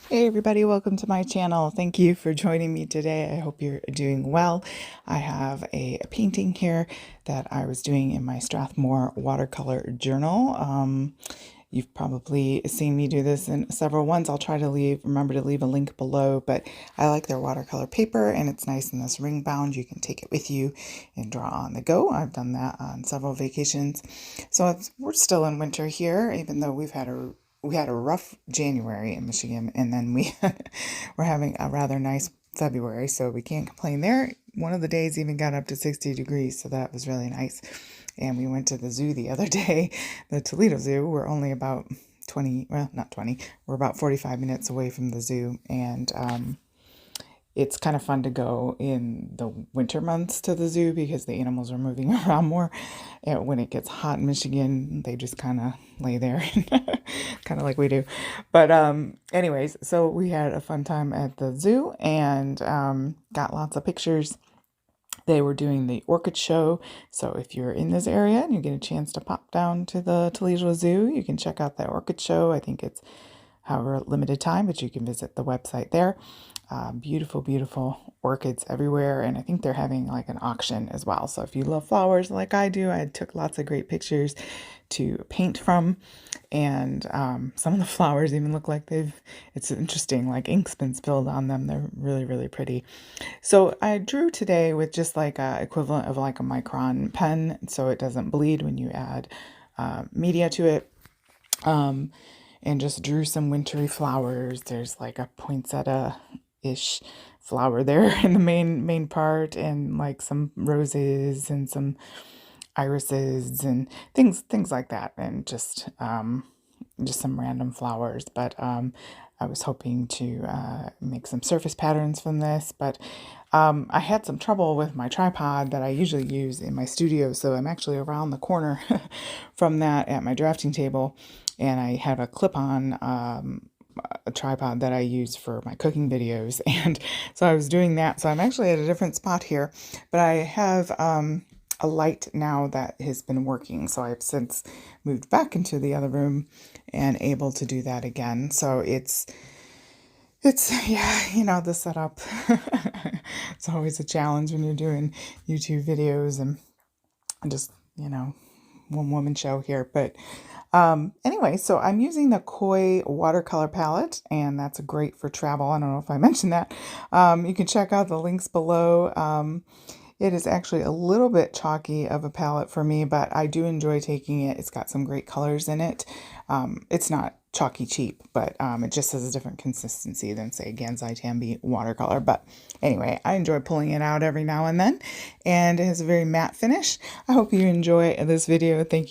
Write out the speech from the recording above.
Hey everybody, welcome to my channel. Thank you for joining me today. I hope you're doing well. I have a painting here that I was doing in my Strathmore watercolor journal. You've probably seen me do this in several ones. I'll try to remember to leave a link below, but I like their watercolor paper and it's nice in this ring bound. You can take it with you and draw on the go. I've done that on several vacations. So we're still in winter here, even though we had a rough January in Michigan, and then we're having a rather nice February, so we can't complain there. One of the days even got up to 60 degrees, so that was really nice. And we went to the zoo the other day, the Toledo Zoo. We're only about 20, well, not 20, we're about 45 minutes away from the zoo, and it's kind of fun to go in the winter months to the zoo because the animals are moving around more. And when it gets hot in Michigan, they just kind of lay there, kind of like we do. But anyways, so we had a fun time at the zoo and got lots of pictures. They were doing the orchid show, so if you're in this area and you get a chance to pop down to the Toledo Zoo, you can check out that orchid show. I think it's however limited time, but you can visit the website there. Beautiful, beautiful orchids everywhere, and I think they're having like an auction as well. So if you love flowers like I do, I took lots of great pictures to paint from, and some of the flowers even look like it's interesting, like ink's been spilled on them. They're really, really pretty. So I drew today with just like a equivalent of like a micron pen, so it doesn't bleed when you add media to it. And just drew some wintry flowers. There's like a poinsettia-ish flower there in the main part, and like some roses and some irises and things like that, and just some random flowers. But I was hoping to make some surface patterns from this, but I had some trouble with my tripod that I usually use in my studio, so I'm actually around the corner from that at my drafting table, and I have a clip-on a tripod that I use for my cooking videos, and so I was doing that. So I'm actually at a different spot here, but I have a light now that has been working, so I've since moved back into the other room and able to do that again. So it's yeah, the setup. It's always a challenge when you're doing YouTube videos and just, one woman show here. But anyway, so I'm using the Koi watercolor palette, and that's great for travel. I don't know if I mentioned that. You can check out the links below. It is actually a little bit chalky of a palette for me, but I do enjoy taking it. It's got some great colors in it. It's not chalky cheap, but it just has a different consistency than, say, Gansai Tambi watercolor. But anyway, I enjoy pulling it out every now and then, and it has a very matte finish. I hope you enjoy this video. Thank you.